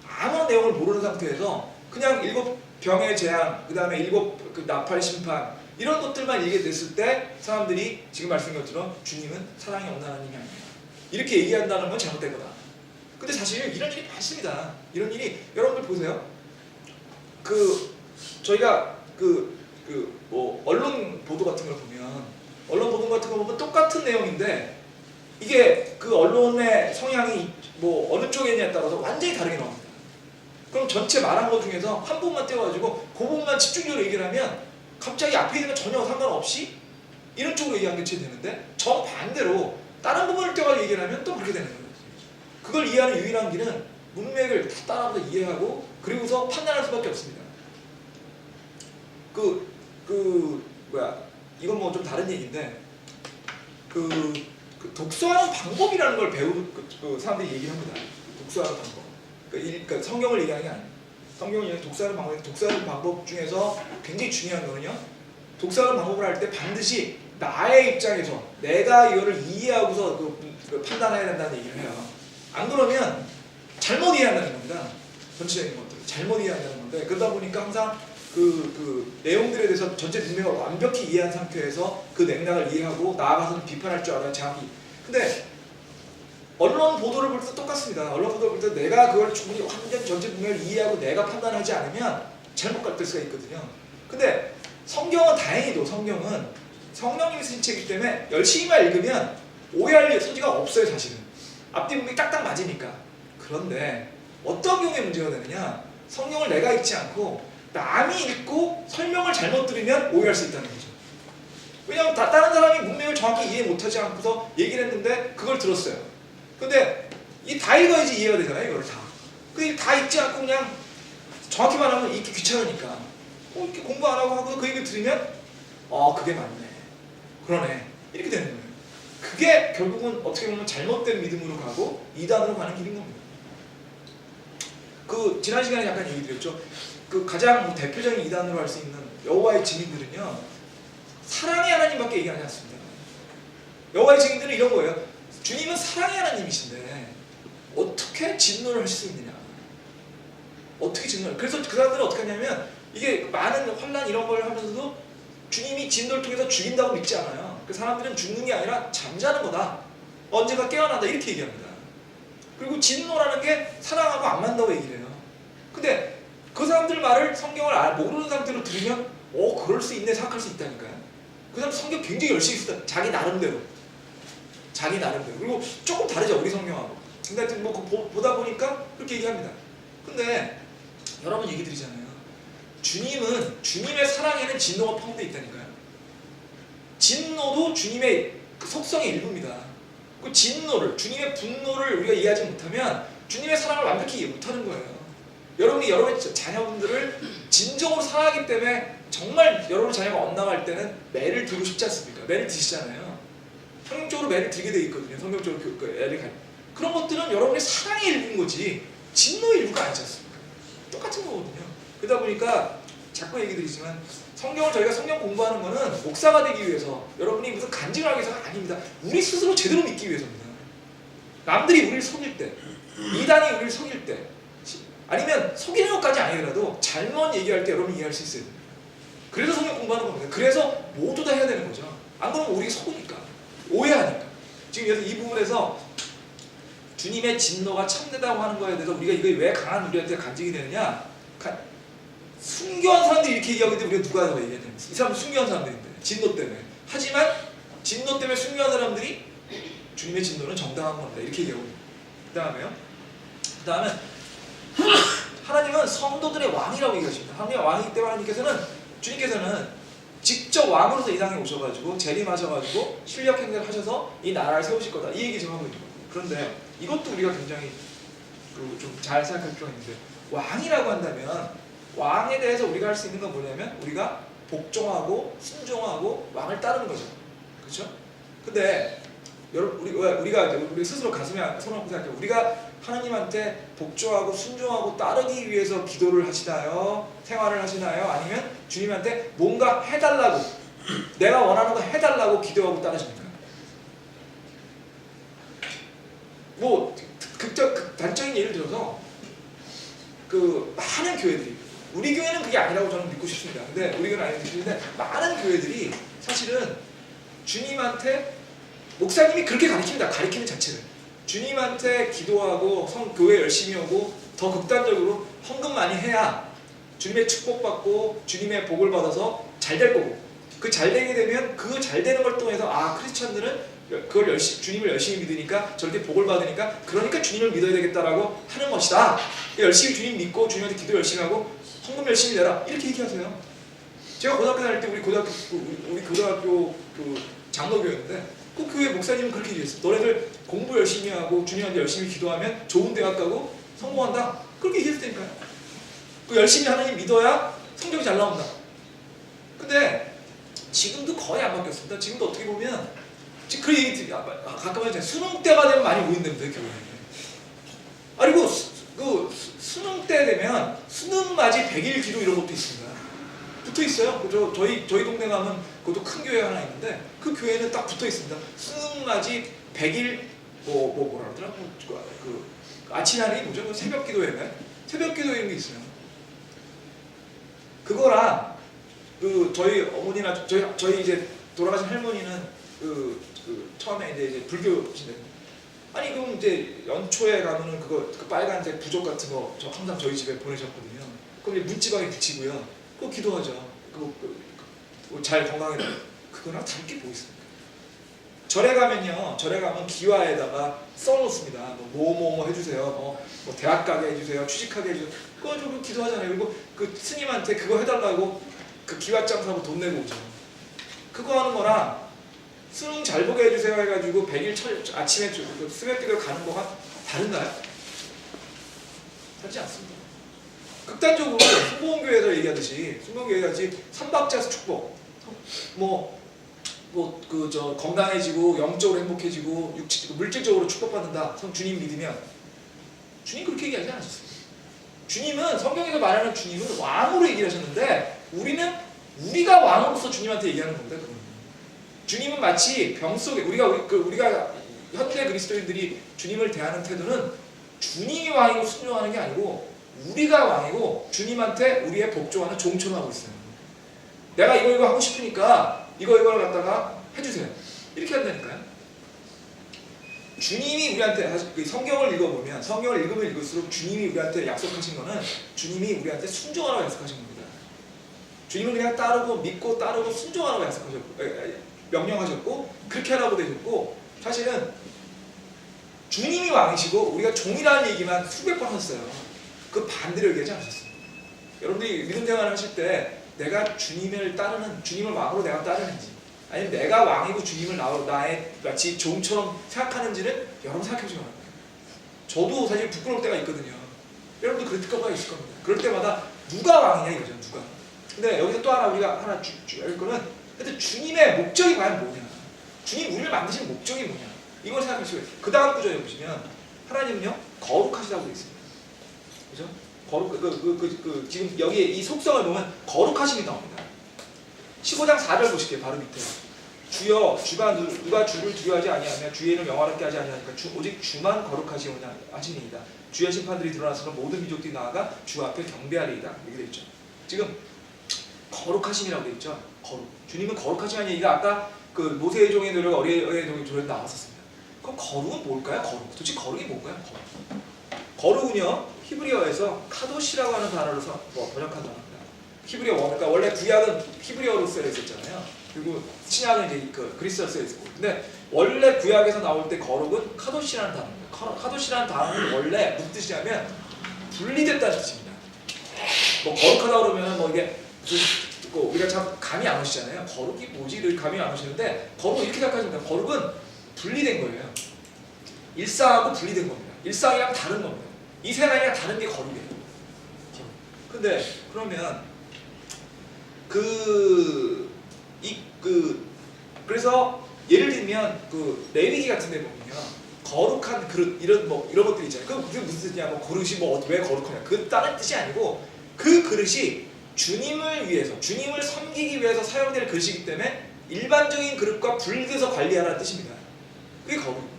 Speaker 1: 아무런 내용을 모르는 상태에서 그냥 7병의 재앙, 그 다음에 7 나팔 심판 이런 것들만 읽게 됐을 때 사람들이 지금 말씀드린 것처럼 주님은 사랑이 없는 하나님이 아니야 이렇게 얘기한다는 건 잘못된 거다. 근데 사실 이런 일이 많습니다. 이런 일이 여러분들 보세요. 저희가 뭐 언론 보도 같은 걸 보면 똑같은 내용인데 이게 그 언론의 성향이 뭐 어느 쪽에 있냐에 따라서 완전히 다르게 나옵니다. 그럼 전체 말한 것 중에서 한 부분만 떼어가지고 그 부분만 집중적으로 얘기를 하면 갑자기 앞에 있는 건 전혀 상관없이 이런 쪽으로 얘기한 게 되는데 정반대로 다른 부분을 떼어가지고 얘기를 하면 또 그렇게 되는 거예요. 그걸 이해하는 유일한 길은 문맥을 다 따라서 이해하고 그리고서 판단할 수밖에 없습니다. 이건 뭐 좀 다른 얘기인데 그 독서하는 방법이라는 걸 그 사람들이 얘기합니다. 독서하는 방법. 그러니까 성경을 얘기하는 게 아니에요. 성경을 얘기하는 독서하는 방법인데 독서하는 방법 중에서 굉장히 중요한 거는요. 독서하는 방법을 할 때 반드시 나의 입장에서 내가 이거를 이해하고서 그 판단해야 된다는 얘기를 해요. 안 그러면 잘못 이해한다는 겁니다. 전체적인 것들을 잘못 이해한다는 건데 그러다 보니까 항상 그 내용들에 대해서 전체 문맥을 완벽히 이해한 상태에서 그 맥락을 이해하고 나아가서는 비판할 줄 알아야 정확히. 근데 언론 보도를 볼 때 똑같습니다. 언론 보도를 볼 때 내가 그걸 충분히 완전 전체 문맥을 이해하고 내가 판단하지 않으면 잘못 갈 수가 있거든요. 근데 성경은 다행히도 성령님이 쓰신 책이기 때문에 열심히만 읽으면 오해할 소지가 없어요. 사실은 앞뒤 문맥이 딱딱 맞으니까. 그런데 어떤 경우에 문제가 되느냐, 성경을 내가 읽지 않고 남이 읽고 설명을 잘못 들으면 오해할 수 있다는 거죠. 왜냐하면 다른 사람이 문맥을 정확히 이해 못하지 않고서 얘기를 했는데 그걸 들었어요. 근데 이 다 읽어야지 이해가 되잖아요. 이거를 다. 근데 다 읽지 않고 그냥 정확히 말하면 읽기 귀찮으니까 이렇게 공부 안 하고 그 얘기를 들으면 그게 맞네, 그러네, 이렇게 되는 거예요. 그게 결국은 어떻게 보면 잘못된 믿음으로 가고 이단으로 가는 길인 겁니다. 그 지난 시간에 약간 얘기 드렸죠. 그 가장 대표적인 이단으로 할 수 있는 여호와의 증인들은요, 사랑의 하나님밖에 얘기하지 않습니다. 여호와의 증인들은 이런 거예요. 주님은 사랑의 하나님이신데 어떻게 진노를 하실 수 있느냐, 어떻게 진노를. 그래서 그 사람들은 어떻게 하냐면 이게 많은 환난 이런 걸 하면서도 주님이 진노를 통해서 죽인다고 믿지 않아요. 그 사람들은 죽는 게 아니라 잠자는 거다, 언제가 깨어난다, 이렇게 얘기합니다. 그리고 진노라는 게 사랑하고 안 만다고 얘기를 해요. 근데 그 사람들 말을 성경을 모르는 상태로 들으면 그럴 수 있네 생각할 수 있다니까요. 그 사람 성경 굉장히 열심히 쓰다, 자기 나름대로. 그리고 조금 다르죠, 우리 성경하고. 근데 하여튼 보다 보니까 그렇게 얘기합니다. 근데 여러분 얘기 드리잖아요. 주님의 사랑에는 진노가 포함되어 있다니까요. 진노도 주님의 그 속성의 일부입니다. 그 진노를, 주님의 분노를 우리가 이해하지 못하면 주님의 사랑을 완벽히 이해 못하는 거예요. 여러분이 여러분의 자녀분들을 진정으로 사랑하기 때문에 정말 여러분의 자녀가 엇나갈 때는 매를 들고 싶지 않습니까? 매를 드시잖아요. 성경적으로 매를 들게 돼 있거든요. 성경적으로 애를 그런 것들은 여러분의 사랑의 일부인 거지 진노의 일부가 아니지 않습니까? 똑같은 거거든요. 그러다 보니까 자꾸 얘기 드리지만 저희가 성경 공부하는 거는 목사가 되기 위해서, 여러분이 무슨 간증을 하기 위해서가 아닙니다. 우리 스스로 제대로 믿기 위해서입니다. 남들이 우리를 속일 때, 이단이 우리를 속일 때, 아니면 속이는 것까지 아니더라도 잘못 얘기할 때 여러분이 이해할 수 있어야 됩니다. 그래서 성경 공부하는 겁니다. 그래서 모두 다 해야 되는 거죠. 안 그러면 우리가 속으니까, 오해하니까. 지금 여기서 이 부분에서 주님의 진노가 참되다고 하는 거에 대해서 우리가 이게 왜 강한 우리한테 간증이 되느냐, 순교한 사람들이 이렇게 얘기하고 있는데 우리가 누가 얘기하냐면 이 사람은 순교한 사람들인데 진노 때문에. 하지만 진노 때문에 순교한 사람들이 주님의 진노는 정당한 겁니다, 이렇게 얘기하고 있습니다. 그 다음에 하나님은 성도들의 왕이라고 얘기하십니다. 하나님의 왕이기 때문에 주님께서는 직접 왕으로서 이 땅에 오셔가지고 재림하셔가지고 실력 행사를 하셔서 이 나라를 세우실 거다, 이 얘기 지금 하고 있는 거예요. 그런데 이것도 우리가 굉장히 좀 잘 생각할 필요가 있는데, 왕이라고 한다면 왕에 대해서 우리가 할 수 있는 건 뭐냐면 우리가 복종하고 순종하고 왕을 따르는 거죠. 그렇죠? 근데 여러분 우리가 우리 스스로 가슴에 손 얹고 생각해요. 우리가 하나님한테 복종하고 순종하고 따르기 위해서 기도를 하시나요? 생활을 하시나요? 아니면 주님한테 뭔가 해달라고, 내가 원하는 거 해달라고 기도하고 따르십니까? 단적인 예를 들어서 많은 교회들이, 우리 교회는 그게 아니라고 저는 믿고 싶습니다. 근데 우리 교회는 아니라고 믿는데 많은 교회들이 사실은 주님한테, 목사님이 그렇게 가르칩니다. 가르치는 자체를 주님한테 기도하고 교회 열심히 오고 더 극단적으로 헌금 많이 해야 주님의 축복받고 주님의 복을 받아서 잘 될 거고, 그 잘 되게 되면 그 잘 되는 걸 통해서 크리스찬들은 그걸 주님을 열심히 믿으니까 저렇게 복을 받으니까, 그러니까 주님을 믿어야 되겠다라고 하는 것이다. 열심히 주님 믿고 주님한테 기도 열심히 하고 헌금 열심히 내라, 이렇게 얘기하세요. 제가 고등학교 다닐 때 우리 고등학교 그 장로교였는데 그 교회 목사님은 그렇게 얘기했어요. 너네들 공부 열심히 하고 주님한테 열심히 기도하면 좋은 대학 가고 성공한다, 그렇게 얘기했다니까요. 그 열심히 하나님 믿어야 성적이 잘 나온다. 근데 지금도 거의 안 바뀌었습니다. 지금도 어떻게 보면 그 얘기 가끔 하잖아요. 수능 때가 되면 많이 모인답니다 교회에. 그리고 수능 때 되면 수능 맞이 100일 기도 이런 것도 있습니다. 붙어 있어요. 저희 동네 가면 그것도 큰 교회 하나 있는데 그 교회는 딱 붙어 있습니다. 수능 맞이 100일 뭐라 그러더라? 그 아침 하늘이 뭐죠? 그 새벽 기도회인가요? 새벽 기도 이런 게 있어요. 그거랑 저희 어머니나 저희 이제 돌아가신 할머니는 처음에 이제 불교신데 아니 그럼 이제 연초에 가면은 그 빨간색 부적 같은 거 항상 저희 집에 보내셨거든요. 그럼 이제 문지방에 붙이고요. 그거 기도하죠. 잘 건강해. 그거랑 다를 게 뭐 있습니까? 절에 가면 기와에다가 써놓습니다. 뭐 해주세요. 뭐 대학 가게 해주세요. 취직하게 해주세요. 그거 좀 기도하잖아요. 그리고 그 스님한테 그거 해달라고 그 기와장 사고 돈 내고 오죠. 그거 하는 거랑 수능 잘 보게 해주세요 해가지고 100일 아침에 새벽기도 가는 거가 다른가요? 다르지 않습니다. 극단적으로 순복음교회에서 얘기하듯이 3박자 축복 건강해지고 영적으로 행복해지고 물질적으로 축복받는다. 주님 믿으면 주님 그렇게 얘기하지 않으셨습니다. 주님은 성경에서 말하는 주님은 왕으로 얘기를 하셨는데 우리가 왕으로서 주님한테 얘기하는 겁니다. 주님은 마치 병 속에 우리가 현대 그리스도인들이 주님을 대하는 태도는 주님이 왕이고 순종하는 게 아니고 우리가 왕이고 주님한테 우리의 복종하는 종처럼 하고 있어요. 내가 이거 하고 싶으니까 이걸 갖다가 해주세요. 이렇게 한다니까요. 주님이 우리한테 성경을 읽어보면 성경을 읽으면 읽을수록 주님이 우리한테 약속하신 거는 주님이 우리한테 순종하라고 약속하신 겁니다. 주님은 그냥 따르고 믿고 따르고 순종하라고 명령하셨고 그렇게 하라고 되셨고 사실은 주님이 왕이시고 우리가 종이라는 얘기만 수백 번 하셨어요. 그 반대로 얘기하지 않으셨어요. 여러분들이 믿음 생활을 하실 때 내가 주님을 왕으로 내가 따르는지 아니면 내가 왕이고 주님을 나의 마치 종처럼 생각하는지는 여러분 생각해보시기 바랍니다. 저도 사실 부끄러울 때가 있거든요. 여러분도 그럴 때가 있을 겁니다. 그럴 때마다 누가 왕이냐 이거죠. 누가. 근데 여기서 또 우리가 하나 할 거는 하여튼 주님의 목적이 과연 뭐냐. 주님 우리를 만드신 목적이 뭐냐. 이걸 생각하시고요. 그 다음 구절에 보시면 하나님은요 거룩하시다고 되어 있습니다. 그죠? 지금 여기에 이 속성을 보면 거룩하심이 나옵니다. 15장 4절 보실게요. 바로 밑에. 주여 누가 주를 두려워하지 아니하며 주의 이름을 영화롭게 하지 아니하니까 오직 주만 거룩하시오냐 하시니이다. 주의 심판들이 드러나서 모든 민족들이 나아가 주 앞에 경배하리이다. 이렇게 되어 있죠. 지금 거룩하심이라고 되어 있죠. 거룩. 주님은 거룩하시면 얘기가 아까 그 모세의 종의 노력 어린의 종의 노력 나왔었습니다. 그럼 거룩은 뭘까요? 도대체 거룩이 뭔가요? 거룩은요 히브리어에서 카도시라고 하는 단어로 번역한 단어입니다. 히브리어 그러니까 원래 구약은 히브리어로 쓰여 있었잖아요. 그리고 신약은 이제 그리스어로 쓰여 있었고. 근데 원래 구약에서 나올 때 거룩은 카도시라는 단어입니다. 카도시라는 단어는 원래 무슨 뜻이냐면 분리됐다는 뜻입니다. 거룩하다 그러면 이게 우리가 참 감이 안 오시잖아요. 거룩이 뭐지를 감이 안 오시는데 거룩 이렇게 생각하시면 거룩은 분리된 거예요. 일상하고 분리된 겁니다. 일상이랑 다른 겁니다. 이 세상이랑 다른 게 거룩이에요. 근데 그러면 그래서 예를 들면 레위기 같은 데 보면요 거룩한 그릇 이런 것들이 있잖아요. 그게 무슨 뜻이냐 그릇이 왜 거룩하냐 그 다른 뜻이 아니고 그 그릇이 주님을 위해서 주님을 섬기기 위해서 사용될 그릇이기 때문에 일반적인 그릇과 분리해서 관리하라는 뜻입니다. 그게 거룩입니다.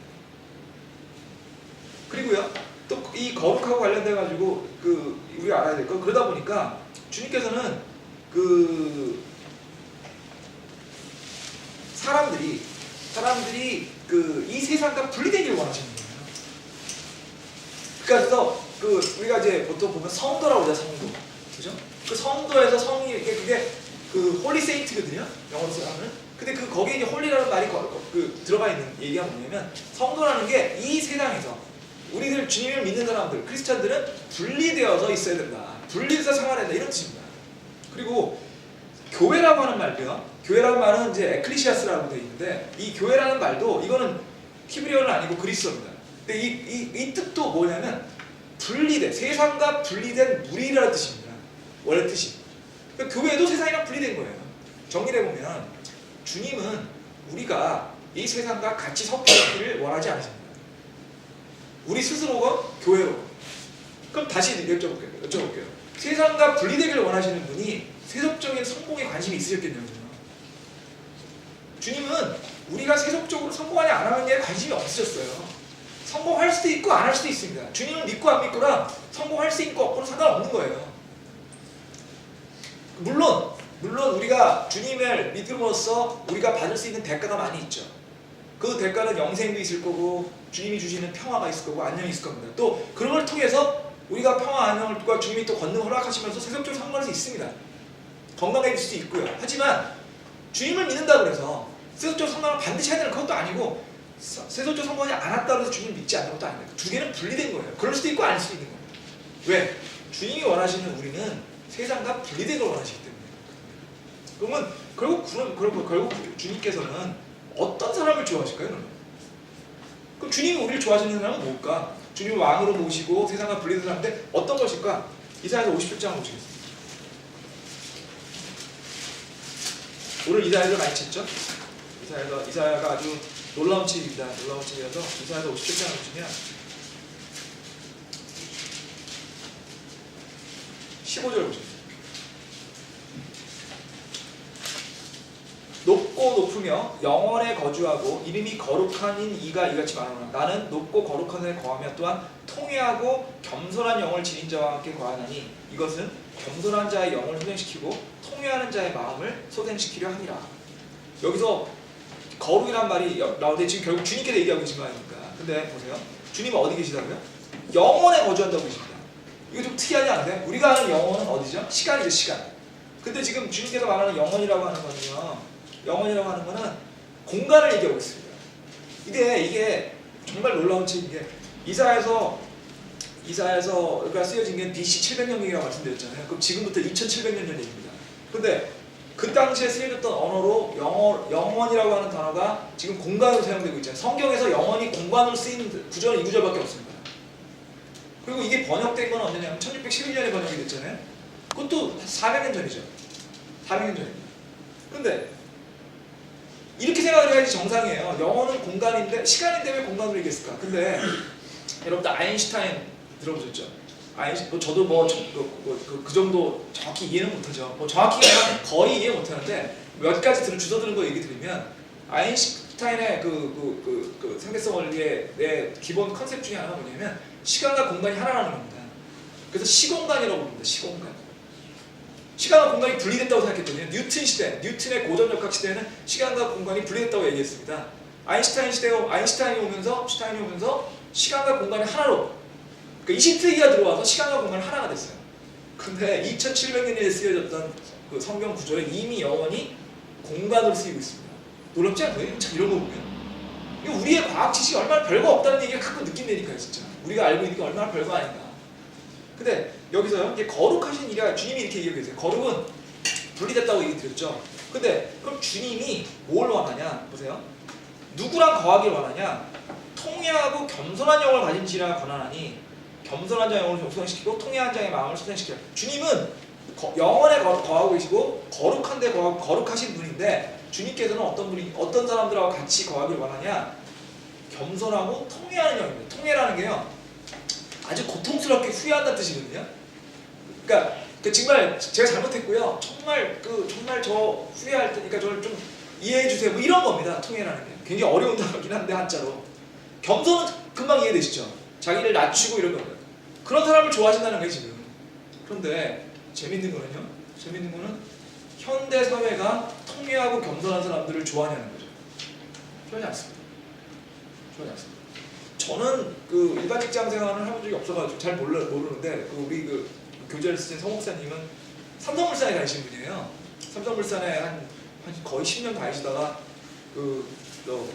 Speaker 1: 그리고요 또 이 거룩하고 관련돼 가지고 우리가 알아야 될 거 그러다 보니까 주님께서는 사람들이 이 세상과 분리되기를 원하시는 거예요. 그래서 우리가 이제 보통 보면 성도라고 하죠. 성도, 그죠? 그 성도에서 성이 그게 홀리 세인트거든요. 영어로 하면. 근데 거기에 이제 홀리라는 말이 들어가 있는 얘기가 뭐냐면 성도라는 게 이 세상에서 우리들 주님을 믿는 사람들, 크리스찬들은 분리되어서 있어야 된다. 분리돼서 생활해야 된다. 이런 뜻입니다. 그리고 교회라고 하는 말도요. 교회라는 말은 이제 에클리시아스라고 되어 있는데 이 교회라는 말도 이거는 히브리어는 아니고 그리스어입니다. 근데 이 뜻도 뭐냐면 세상과 분리된 무리라는 뜻입니다. 원래 뜻이. 그러니까 교회도 세상이랑 분리된 거예요. 정리를 해보면 주님은 우리가 이 세상과 같이 섞여 있기를 원하지 않으십니다. 우리 스스로가 교회로. 그럼 다시 여쭤볼게요. 세상과 분리되기를 원하시는 분이 세속적인 성공에 관심이 있으셨겠냐고요. 주님은 우리가 세속적으로 성공하냐 안 하느냐에 관심이 없으셨어요. 성공할 수도 있고 안 할 수도 있습니다. 주님을 믿고 안 믿고랑 성공할 수 있고 없고는 상관없는 거예요. 물론 우리가 주님을 믿음으로써 우리가 받을 수 있는 대가가 많이 있죠. 그 대가는 영생도 있을 거고 주님이 주시는 평화가 있을 거고 안녕이 있을 겁니다. 또 그런 걸 통해서 우리가 평화 안녕을 주님이 또 권능 허락하시면서 세속적으로 성공할 수 있습니다. 건강해질 수도 있고요. 하지만 주님을 믿는다고 해서 세속적으로 성공을 반드시 해야 되는 그것도 아니고 세속적으로 성공하지 않았다고 해서 주님을 믿지 않는 것도 아닙니다. 두 개는 분리된 거예요. 그럴 수도 있고 아닐 수도 있는 거예요. 왜? 주님이 원하시는 우리는 세상과 분리되기를 원하시기 때문에. 그러면 결국 주님께서는 어떤 사람을 좋아하실까요? 그럼 주님이 우리를 좋아하시는 사람은 뭘까? 주님을 왕으로 모시고 세상과 분리된 사람인데 어떤 것일까? 이사야서 57장 보시겠습니다. 오늘 이사야를 많이 쳤죠? 이사야가 아주 놀라운 책입니다. 놀라운 책이라서 이사야서 57장을 보시면 15절 보시겠습니다. 높고 높으며 영원에 거주하고 이름이 거룩한 이가 이같이 말하노라. 나는 높고 거룩한 데에 거하며 또한 통회하고 겸손한 영을 지닌 자와 함께 거하나니 이것은 겸손한 자의 영을 소생시키고 통회하는 자의 마음을 소생시키려 함이라. 여기서 거룩이란 말이 나오는데 지금 결국 주님께서 얘기하고 계신 거 아닙니까? 근데 보세요. 주님은 어디 계시다고요? 영원에 거주한다고 계십니다. 이거 좀 특이하지 않으세요? 우리가 아는 영혼은 어디죠? 시간이죠, 시간. 근데 지금 주님께서 말하는 영혼이라고 하는 거는요, 영혼이라고 하는 거는 공간을 얘기하고 있습니다. 이게 정말 놀라운 책인 게 이사야서가 쓰여진 게 BC 700년경이라고 말씀드렸잖아요. 그럼 지금부터 2700년 전 얘기입니다. 근데 그 당시에 쓰여졌던 언어로 영혼이라고 하는 단어가 지금 공간으로 사용되고 있잖아요. 성경에서 영혼이 공간으로 쓰이는 구절은 이 구절밖에 없습니다. 그리고 이게 번역된 건 언제냐면 1611년에 번역이 됐잖아요. 그것도 400년 전이죠. 400년 전입니다. 근데 이렇게 생각을 해야지 정상이에요. 영혼은 공간인데 시간인데 왜 공간으로 얘기했을까? 근데 여러분들 아인슈타인 들어보셨죠? 저도 그 정도 정확히 이해는 못하죠. 정확히 거의 이해 못하는데 몇 가지 주워 들은 거 얘기 드리면 아인슈타인의 그 상대성 원리의 내 기본 컨셉 중에 하나가 뭐냐면 시간과 공간이 하나라는 겁니다. 그래서 시공간이라고 부릅니다. 시공간. 시간과 공간이 분리됐다고 생각했거든요. 뉴튼 시대, 뉴튼의 고전역학 시대에는 시간과 공간이 분리됐다고 얘기했습니다. 아인슈타인이 오면서 시간과 공간이 하나로, 그러니까 20세기가 들어와서 시간과 공간이 하나가 됐어요. 근데 2700년에 쓰여졌던 그 성경 구절에 이미 영원히 공간으로 쓰이고 있습니다. 놀랍지 않나요? 참 이런 거 보면. 이거 우리의 과학 지식이 얼마나 별거 없다는 얘기가 가끔 느낀다니까요, 진짜. 우리가 알고 있는 게 얼마나 별거 아닌가. 근데 여기서요, 이게 거룩하신 이라 주님이 이렇게 얘기하고 계세요. 거룩은 분리됐다고 얘기 드렸죠. 근데 그럼 주님이 뭘 원하냐? 보세요. 누구랑 거하길 원하냐? 통회하고 겸손한 영을 가진 지라 권하나니 겸손한 자의 영을 소생시키고 통회한 자의 마음을 소생시켜요. 주님은 영원에 거하고 계시고 거룩한 데 거하고 거룩하신 분인데 주님께서는 어떤 사람들하고 같이 거하길 원하냐? 겸손하고 통회하는 영입니다. 통회라는 게요, 아주 고통스럽게 후회한다는 뜻이거든요. 그러니까 정말 제가 잘못했고요. 정말 저 후회할 테니까 저를 좀 이해해 주세요. 뭐 이런 겁니다. 통회라는 게 굉장히 어려운 단어긴 한데 한자로. 겸손은 금방 이해되시죠? 자기를 낮추고 이런 겁니다. 그런 사람을 좋아하신다는 거예요 지금. 그런데 재밌는 거는 현대 사회가 통회하고 겸손한 사람들을 좋아하냐는 거죠. 좋아하지 않습니다. 저는 그 일반 직장 생활을 해본 적이 없어가지고 잘 모르는데 우리 교재를 쓰신 서 목사님은 삼성물산에 다니신 분이에요. 삼성물산에 한 거의 10년 다니시다가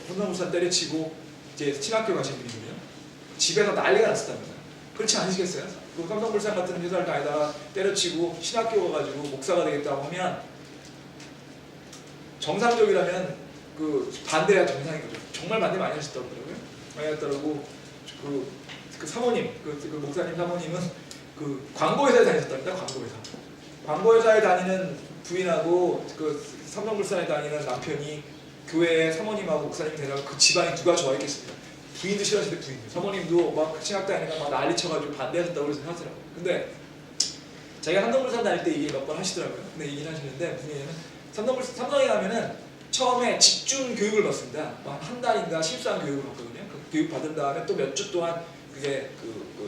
Speaker 1: 삼성물산 때려치고 이제 신학교 가신 분이거든요. 집에서 난리가 났었답니다. 그렇지 않으시겠어요? 그 삼성물산 같은 회사를 다니다가 때려치고 신학교 가가지고 목사가 되겠다고 하면 정상적이라면 반대가 정상인 거죠. 정말 반대 많이 하셨더라고요. 많이 했더라고. 그 사모님, 그 목사님 사모님은 그 광고회사에 다니셨답니다. 광고회사에 다니는 부인하고 그 삼성물산에 다니는 남편이 교회에 사모님하고 목사님이 되다가 그 집안이 누가 좋아했겠습니까? 부인도 싫어하시대 부인도. 사모님도 막 신학다니까 막 난리 쳐가지고 반대하셨다고 그래서 하더라고요. 근데 자기가 삼성물산 다닐 때 얘기 몇 번 하시더라고요. 근데 얘기를 하시는데 무슨 얘기냐면 삼성에 가면은 처음에 집중 교육을 받습니다. 한 달인가 신입사원 교육을 받거든요. 그 교육 받은 다음에 또 몇 주 동안 그게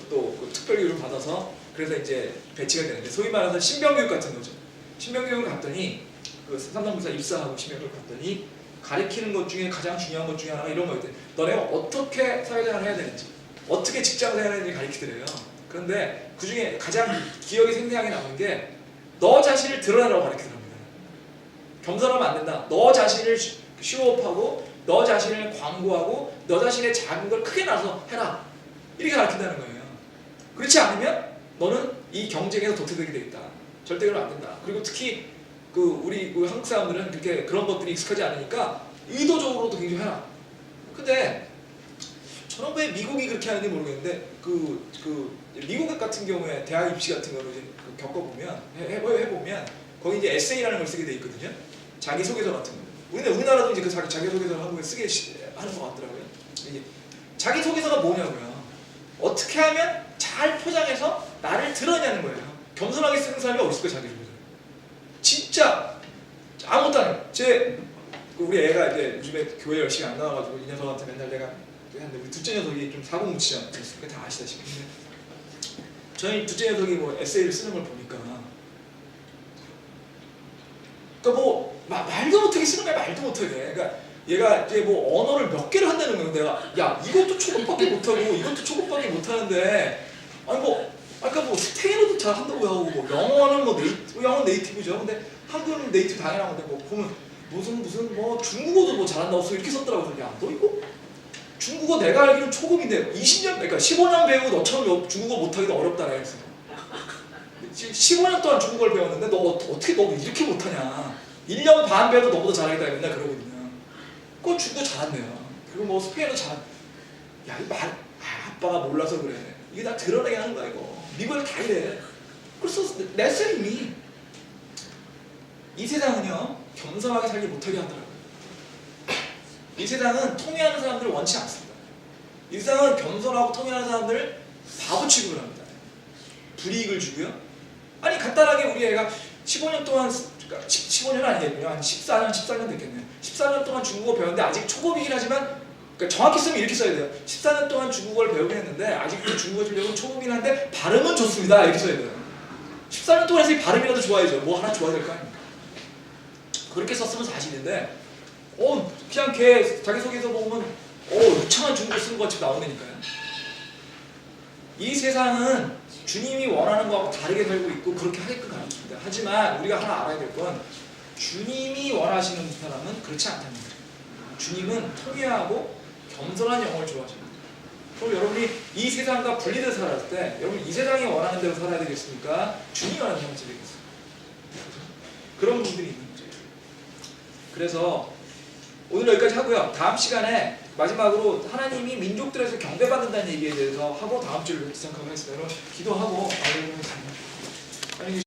Speaker 1: 또 특별 교육을 받아서 그래서 이제 배치가 되는데 소위 말해서 신병교육 같은 거죠. 신병교육을 갔더니 그 삼성물산 입사하고 신병교육 갔더니 가르치는 것 중에 가장 중요한 것 중에 하나가 이런 거였대. 너네가 어떻게 사회생활을 해야 되는지, 어떻게 직장생활을 해야 되는지 가르치더래요. 그런데 그 중에 가장 기억이 생생하게 남는 게 너 자신을 드러내라고 가르치더랍니다. 겸손하면 안 된다. 너 자신을 쇼업하고 너 자신을 광고하고 너 자신의 작은 걸 크게 나서 해라. 이렇게 가르친다는 거예요. 그렇지 않으면 너는 이 경쟁에서 도태되게 돼 있다. 절대 그러면 안 된다. 그리고 특히 우리 한국 사람들은 그렇게 그런 것들이 익숙하지 않으니까 의도적으로도 굉장히 해라. 근데 저는 왜 미국이 그렇게 하는지 모르겠는데 미국 같은 경우에 대학 입시 같은 거를 이제 겪어보면 해보면 거기 이제 에세이라는 걸 쓰게 돼 있거든요. 자기소개서 같은 거. 우리나라도 이제 그 자기소개서를 한국에 쓰게 하는 것 같더라고요. 이게 자기소개서가 뭐냐고요. 어떻게 하면 잘 포장해서 나를 드러내는 거예요. 겸손하게 쓰는 사람이 어디 있을까 자기소개서. 진짜 아무것도 안 해요. 우리 애가 이제 요즘에 교회 열심히 안 나와가지고 이 녀석한테 맨날 내가 하는데 우리 둘째 녀석이 좀 사고뭉치지 않습니까? 다 아시다시피. 저희 둘째 녀석이 뭐 에세이를 쓰는 걸 보니까 그러니까 뭐 말도 못하게 쓰는 거야. 말도 못하게. 그러니까 얘가 이제 뭐 언어를 몇 개를 한다는 거예요. 내가 야 이것도 초급밖에 못하고 이것도 초급밖에 못하는데 아까 뭐 스페인어도 잘 한다고 하고 뭐 영어는 영어는 네이티브죠. 근데 한국은 네이티브 당연한 건데 뭐 보면 무슨 뭐 중국어도 뭐 잘한다고 이렇게 썼더라고요. 야 너 이거 중국어 내가 알기로는 초급인데 20년 그러니까 15년 배우고 너처럼 중국어 못하기도 어렵다라 했어. 15년 동안 중국어를 배웠는데 너 어떻게 너 이렇게 못하냐. 1년 반 배워도 너보다 잘하겠다 맨날 그러거든요. 그거 중국어 잘한대요. 그리고 뭐 스페인어 야 이거 아빠가 몰라서 그래. 이게 다 드러내게 하는 거야 이거. 미국은 다 이래. 그래서 냈어요 이미. 이 세상은요 겸손하게 살지 못하게 하더라고요. 이 세상은 통해하는 사람들을 원치 않습니다. 이 세상은 겸손하고 통해하는 사람들을 바보 취급을 합니다. 불이익을 주고요. 아니 간단하게 우리 애가 15년 동안 그러니까 15년은 아니겠군요. 한 14년 됐겠네요. 14년 동안 중국어 배웠는데 아직 초급이긴 하지만 그러니까 정확히 쓰면 이렇게 써야 돼요. 14년 동안 중국어를 배우긴 했는데 아직도 중국어 실력은 초급이긴 한데 발음은 좋습니다. 이렇게 써야 돼요. 14년 동안 해서 발음이라도 좋아야죠. 뭐 하나 좋아야 될 거 아닙니까? 그렇게 썼으면 사실인데 그냥 걔 자기소개서 보면 유창한 중국어 쓰는 것처럼 나오니까요. 이 세상은 주님이 원하는 거하고 다르게 살고 있고 그렇게 하게끔 가르칩니다. 하지만 우리가 하나 알아야 될 건 주님이 원하시는 사람은 그렇지 않답니다. 주님은 통회하고 겸손한 영혼을 좋아하십니다. 그럼 여러분이 이 세상과 분리돼서 살았을 때 여러분 이 세상이 원하는 대로 살아야 되겠습니까? 주님이 원하는 대로 살아야 되겠습니까? 그런 분들이 있는 거죠. 그래서 오늘 여기까지 하고요. 다음 시간에 마지막으로 하나님이 민족들에서 경배받는다는 얘기에 대해서 하고 다음 주를 시작하겠습니다. 여러분 기도하고 마무리하겠습니다.